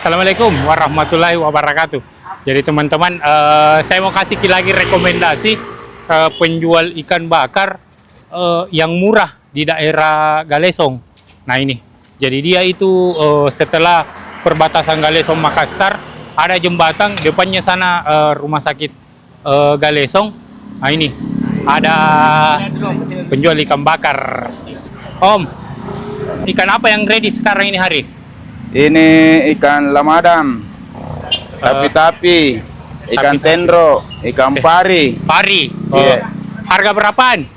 Assalamualaikum warahmatullahi wabarakatuh. Jadi teman-teman, saya mau kasih lagi rekomendasi penjual ikan bakar yang murah di daerah Galesong. Nah ini, jadi dia itu setelah perbatasan Galesong Makassar, ada jembatan depannya sana rumah sakit Galesong. Nah ini, ada penjual ikan bakar. Om, ikan apa yang ready sekarang ini hari? Ini ikan lamadam, tapi ikan tendro, ikan pari. Pari. Iya. Harga berapaan?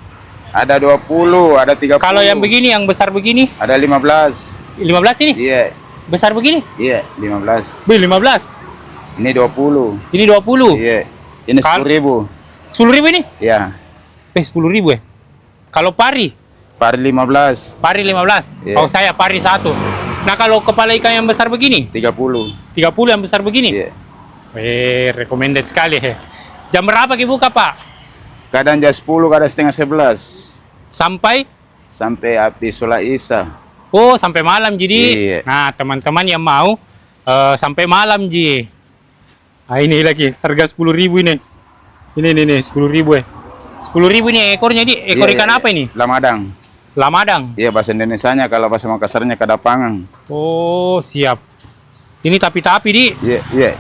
Ada 20, ada 30. Kalau yang begini, yang besar begini? Ada 15. 15 ini? Iya. Besar begini? Iya, 15. Bih, 15. Ini 20. Ini 20. Iya. Ini 10.000. 10.000 ini? Iya. 10.000 ya? Kalau pari? Pari 15. Pari 15. Iya. Kalau saya pari 1. Nah, kalau kepala ikan yang besar begini? 30. 30 yang besar begini? Iya. Recommended sekali. Jam berapa buka, Pak? Kadang jam 10, kadang setengah 11. Sampai? Sampai api sholat isya. Oh, sampai malam jadi. Iya. Nah, teman-teman yang mau sampai malam ji. Nah, ini lagi harga 10.000 ini. Ini 10.000 ya. 10.000 nih ekornya di. Ekor Iya, ikan iya. apa ini? Lamadang. Lamadang. Iya, bahasa Indonesianya, kalau bahasa Makassarnya kadapangan. Oh, siap. Ini tapi-tapi di. Iya, iya.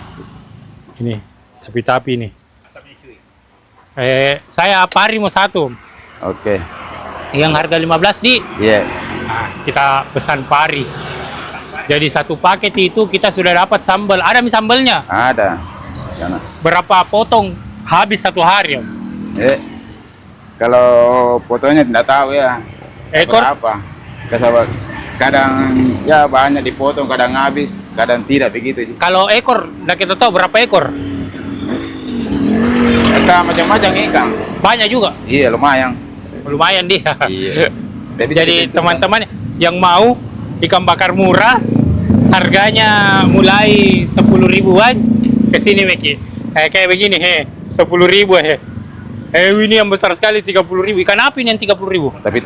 Ini tapi-tapi ini. Saya pari mau 1. Oke. Yang harga 15 di. Iya. Nah, kita pesan pari. Jadi satu paket itu kita sudah dapat sambal. Ada mie sambalnya? Ada. Sana. Berapa potong? Habis 1 hari. Om. Kalau fotonya tidak tahu ya. Ekor? Berapa? Kadang ya banyak dipotong, kadang habis, kadang tidak begitu. Kalau ekor, nah kita tahu berapa ekor? Ikan macam-macam ikan. Banyak juga. Iya, lumayan. Lumayan dia. Iya. Jadi teman-teman yang mau ikan bakar murah, harganya mulai 10.000-an ke sini Meki. Kayak begini 10.000 ini yang besar sekali 30.000. Ikan apa ini yang 30.000? Tapi.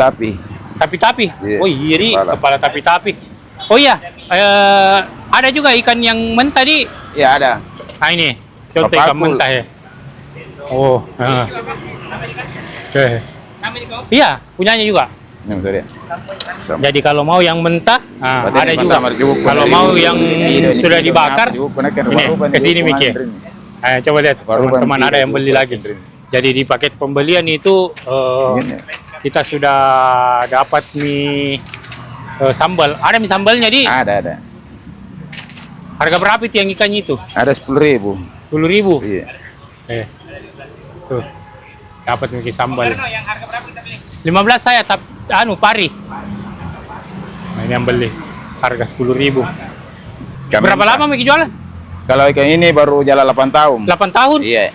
Tapi. Iya. Oh iri, Kepala. kepala tapi. Oh iya, ada juga ikan yang mentah di. Iya, ada. Nah ini, contoh ikan Papakul. mentah ya. Oh. Iya, punyanya juga. Ini betul ya. Jadi kalau mau yang mentah, Berarti ada ini juga. mentah, marjubuk, Kalau dari- mau yang Ini sudah ini dibakar, marjubuk, kan ini ke sini Miki. Coba lihat Baru teman-teman bantu, ada yang beli lagi. Jadi di paket pembelian itu Ini. kita sudah dapat mie sambal. Ada mie sambalnya di. Ada. Harga berapa itu yang ikannya itu? Ada 10.000. 10.000. Iya. Tuh. Dapat mie sambal. 15 saya pari. Nah, ini yang beli. Harga 10.000. Berapa lama Miki jualan? Kalau ikan ini baru jalan 8 tahun. 8 tahun? Iya.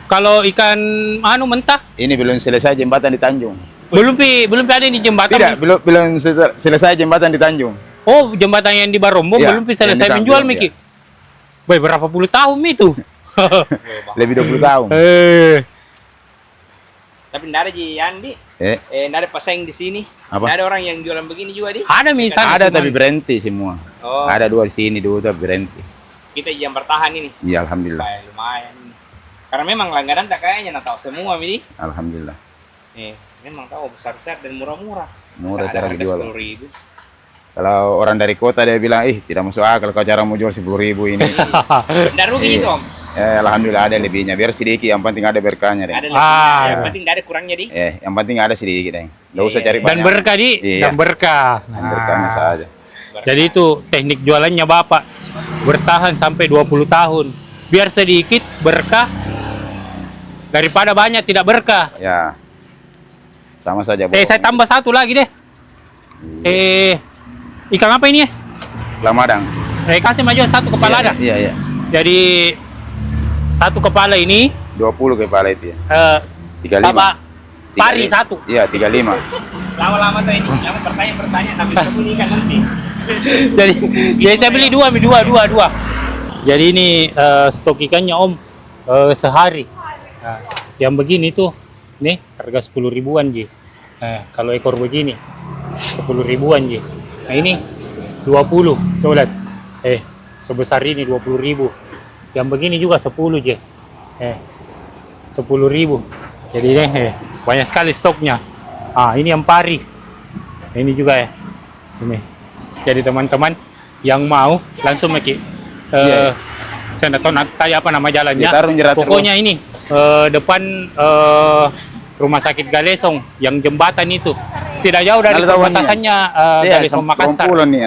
Kalau ikan mentah? Ini belum selesai jembatan di Tanjung. Belum ada di jembatan. Tidak, belum selesai jembatan di Tanjung. Oh, jembatan yang di Barombong Iya, belum selesai yang di menjual Tanjung, Miki. Boy, berapa puluh tahun itu? Lebih 20 tahun. Tapi nggak ada di Andi, nggak ada pesaing di sini. Apa? Nggak ada orang yang jualan begini juga di. Ada misalnya. Ada tapi berhenti semua. Oh, Ada 2 di sini, 2 tapi berhenti. kita yang bertahan ini. Iya, alhamdulillah. Lumayan. Karena memang langganan tak kayaknya nak tahu semua ini. Alhamdulillah. Memang tahu besar-besar dan murah-murah. Murah Masa cara ada harga dijual. 10.000. Kalau orang dari kota dia bilang, tidak masuk akal kalau cara mau jual 10.000 ini. Nggak rugi itu Om. Alhamdulillah ada lebihnya. Biar sedikit, yang penting ada berkahnya deh. Ada lebih. Yang penting nggak ada kurangnya di. Yang penting ada sedikit deh. Nggak usah cari Dan banyak. berkah di. Iya. Dan berkah. Dan berkahnya saja. Jadi itu teknik jualannya Bapak. Bertahan sampai 20 tahun. Biar sedikit berkah daripada banyak tidak berkah. Ya. Sama saja. Saya tambah 1 lagi deh. Ikan apa ini ya? Lamadang. Kasih maju 1 kepala ada. Iya. Jadi 1 kepala ini 20 kepala itu ya. 35. sama pari 1. Iya, 35. Lama-lama tuh ini. Lama bertanya tapi terbunyikan nanti. Jadi saya beli 2. Jadi ini stok ikannya Om sehari. Nah, yang begini tuh nih harga 10.000-an Ji. Kalau ekor begini 10.000-an Ji. Nah ini 20. Coba lihat. sebesar ini 20.000. Yang begini juga 10 je. 10.000. Jadi banyak sekali stoknya. Ini yang pari. Ini juga ya. Ini. Jadi teman-teman yang mau langsung Maki. Saya nggak tahu nanti apa nama jalannya. Pokoknya ini depan Rumah Sakit Galesong yang jembatan itu. Tidak jauh dari perbatasannya Galesong Makassar. Nih,